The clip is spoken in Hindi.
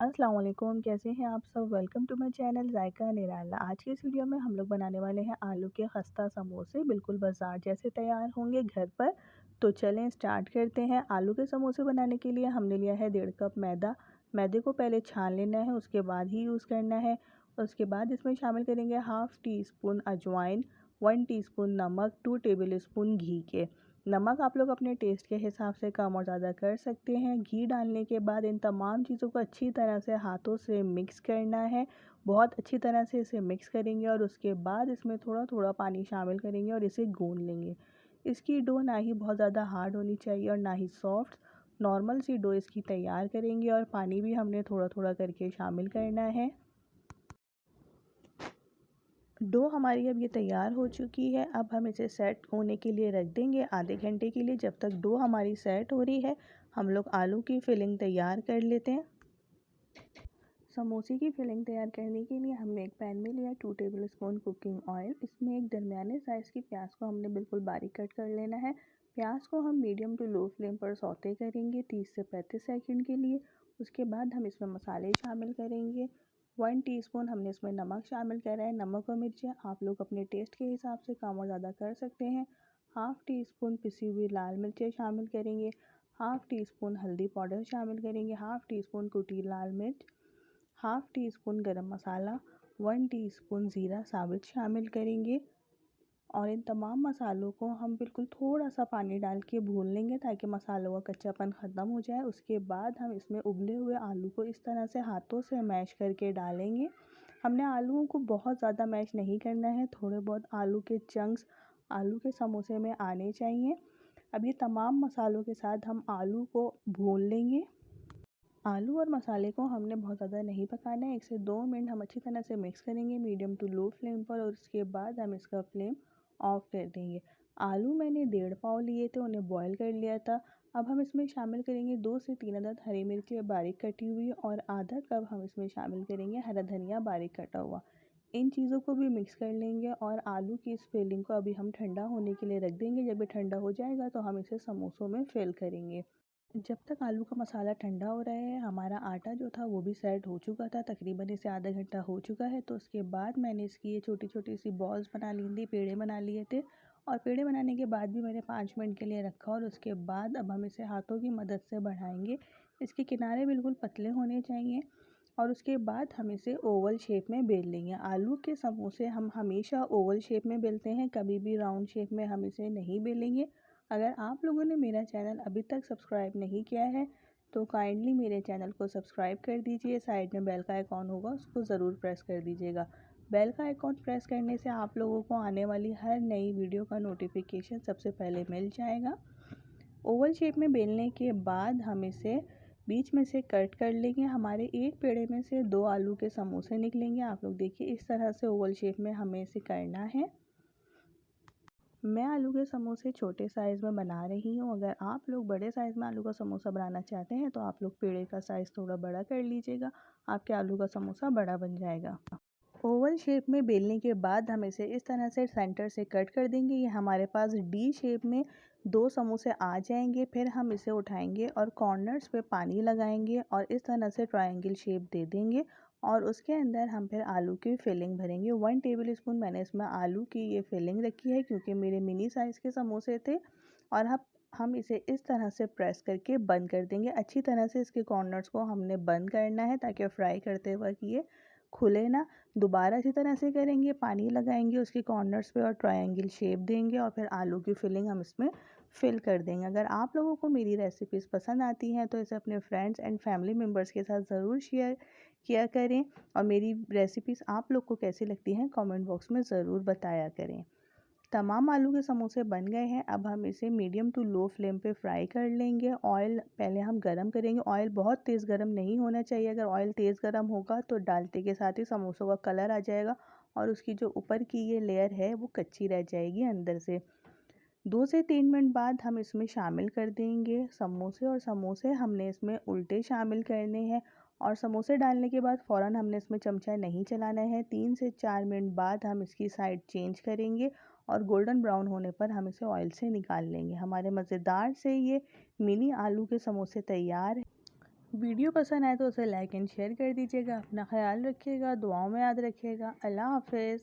अस्सलाम वालेकुम, कैसे हैं आप सब। वेलकम टू माय चैनल जायका निराला। आज की इस वीडियो में हम लोग बनाने वाले हैं आलू के खस्ता समोसे। बिल्कुल बाजार जैसे तैयार होंगे घर पर। तो चलें स्टार्ट करते हैं। आलू के समोसे बनाने के लिए हमने लिया है 1.5 कप मैदा। मैदे को पहले छान लेना है, उसके बाद ही यूज़ करना है। उसके बाद इसमें शामिल करेंगे हाफ़ टी स्पून अजवाइन, 1 टीस्पून नमक, 2 टेबल स्पून घी के। नमक आप लोग अपने टेस्ट के हिसाब से कम और ज़्यादा कर सकते हैं। घी डालने के बाद इन तमाम चीज़ों को अच्छी तरह से हाथों से मिक्स करना है। बहुत अच्छी तरह से इसे मिक्स करेंगे और उसके बाद इसमें थोड़ा थोड़ा पानी शामिल करेंगे और इसे गूंद लेंगे। इसकी डो ना ही बहुत ज़्यादा हार्ड होनी चाहिए और ना ही सॉफ्ट। नॉर्मल सी डो इसकी तैयार करेंगे और पानी भी हमने थोड़ा थोड़ा करके शामिल करना है। डो हमारी अब ये तैयार हो चुकी है। अब हम इसे सेट होने के लिए रख देंगे आधे घंटे के लिए। जब तक डो हमारी सेट हो रही है हम लोग आलू की फिलिंग तैयार कर लेते हैं। समोसे की फिलिंग तैयार करने के लिए हमने एक पैन में लिया 2 टेबल स्पून कुकिंग ऑयल। इसमें एक दरमियाने साइज़ की प्याज को हमने बिल्कुल बारीक कट कर लेना है। प्याज को हम मीडियम टू लो फ्लेम पर सौते करेंगे 30 से 35 सेकंड के लिए। उसके बाद हम इसमें मसाले शामिल करेंगे। 1 टीस्पून हमने इसमें नमक शामिल करा है। नमक और मिर्चें आप लोग अपने टेस्ट के हिसाब से कम और ज़्यादा कर सकते हैं। हाफ़ टी स्पून पिसी हुई लाल मिर्चें शामिल करेंगे। हाफ़ टी स्पून हल्दी पाउडर शामिल करेंगे। हाफ़ टी स्पून कुटी लाल मिर्च, हाफ़ टी स्पून गरम मसाला, 1 टीस्पून ज़ीरा साबित शामिल करेंगे। और इन तमाम मसालों को हम बिल्कुल थोड़ा सा पानी डाल के भून लेंगे ताकि मसालों का कच्चापन ख़त्म हो जाए। उसके बाद हम इसमें उबले हुए आलू को इस तरह से हाथों से मैश करके डालेंगे। हमने आलूओं को बहुत ज़्यादा मैश नहीं करना है, थोड़े बहुत आलू के चंक्स आलू के समोसे में आने चाहिए। अब ये तमाम मसालों के साथ हम आलू को भून लेंगे। आलू और मसाले को हमने बहुत ज़्यादा नहीं पकाना है। 1 से 2 मिनट हम अच्छी तरह से मिक्स करेंगे मीडियम टू लो फ्लेम पर और उसके बाद हम इसका फ्लेम ऑफ कर देंगे। आलू मैंने 1.5 पाव लिए थे, उन्हें बॉईल कर लिया था। अब हम इसमें शामिल करेंगे 2 से 3 अदद हरी मिर्ची बारीक कटी हुई और आधा कप हम इसमें शामिल करेंगे हरा धनिया बारीक कटा हुआ। इन चीज़ों को भी मिक्स कर लेंगे और आलू की इस फिलिंग को अभी हम ठंडा होने के लिए रख देंगे। जब ये ठंडा हो जाएगा तो हम इसे समोसों में फिल करेंगे। जब तक आलू का मसाला ठंडा हो रहा है हमारा आटा जो था वो भी सेट हो चुका था। तकरीबन इसे आधा घंटा हो चुका है। तो उसके बाद मैंने इसकी ये छोटी छोटी सी बॉल्स बना ली थी, पेड़े बना लिए थे। और पेड़े बनाने के बाद भी मैंने 5 मिनट के लिए रखा और उसके बाद अब हम इसे हाथों की मदद से बढ़ाएंगे। इसके किनारे बिल्कुल पतले होने चाहिए और उसके बाद हम इसे ओवल शेप में बेल लेंगे। आलू के समोसे हम हमेशा ओवल शेप में बेलते हैं, कभी भी राउंड शेप में हम इसे नहीं बेलेंगे। अगर आप लोगों ने मेरा चैनल अभी तक सब्सक्राइब नहीं किया है तो काइंडली मेरे चैनल को सब्सक्राइब कर दीजिए। साइड में बेल का आइकॉन होगा, उसको ज़रूर प्रेस कर दीजिएगा। बेल का आइकॉन प्रेस करने से आप लोगों को आने वाली हर नई वीडियो का नोटिफिकेशन सबसे पहले मिल जाएगा। ओवल शेप में बेलने के बाद हम इसे बीच में से कट कर लेंगे। हमारे एक पेड़े में से 2 आलू के समोसे निकलेंगे। आप लोग देखिए इस तरह से ओवल शेप में हमें इसे करना है। मैं आलू के समोसे छोटे साइज़ में बना रही हूँ। अगर आप लोग बड़े साइज़ में आलू का समोसा बनाना चाहते हैं तो आप लोग पेड़े का साइज़ थोड़ा बड़ा कर लीजिएगा, आपके आलू का समोसा बड़ा बन जाएगा। ओवल शेप में बेलने के बाद हम इसे इस तरह से सेंटर से कट कर देंगे। ये हमारे पास डी शेप में 2 समोसे आ जाएंगे। फिर हम इसे उठाएंगे और कॉर्नर्स पे पानी लगाएंगे और इस तरह से ट्रायंगल शेप दे देंगे और उसके अंदर हम फिर आलू की फिलिंग भरेंगे। 1 टेबल स्पून मैंने इसमें आलू की ये फिलिंग रखी है क्योंकि मेरे मिनी साइज़ के समोसे थे। और हम इसे इस तरह से प्रेस करके बंद कर देंगे। अच्छी तरह से इसके कॉर्नर्स को हमने बंद करना है ताकि फ्राई करते वक्त ये खुले ना। दोबारा इसी तरह से करेंगे, पानी लगाएंगे उसके कॉर्नर्स पे और ट्रायंगल शेप देंगे और फिर आलू की फिलिंग हम इसमें फिल कर देंगे। अगर आप लोगों को मेरी रेसिपीज़ पसंद आती हैं तो इसे अपने फ्रेंड्स एंड फैमिली मेम्बर्स के साथ ज़रूर शेयर किया करें और मेरी रेसिपीज़ आप लोग को कैसी लगती हैं कमेंट बॉक्स में ज़रूर बताया करें। तमाम आलू के समोसे बन गए हैं। अब हम इसे मीडियम टू लो फ्लेम पे फ्राई कर लेंगे। ऑयल पहले हम गरम करेंगे। ऑयल बहुत तेज़ गरम नहीं होना चाहिए। अगर ऑयल तेज़ गरम होगा तो डालते के साथ ही समोसों का कलर आ जाएगा और उसकी जो ऊपर की ये लेयर है वो कच्ची रह जाएगी अंदर से। 2 से 3 मिनट बाद हम इसमें शामिल कर देंगे समोसे और समोसे हमने इसमें उल्टे शामिल करने हैं। और समोसे डालने के बाद फ़ौरन हमने इसमें चमचा नहीं चलाना है। 3 से 4 मिनट बाद हम इसकी साइड चेंज करेंगे और गोल्डन ब्राउन होने पर हम इसे ऑयल से निकाल लेंगे। हमारे मज़ेदार से ये मिनी आलू के समोसे तैयार हैं। वीडियो पसंद आए तो उसे लाइक एंड शेयर कर दीजिएगा। अपना ख्याल रखिएगा, दुआओं में याद रखिएगा। अल्लाह हाफ़िज़।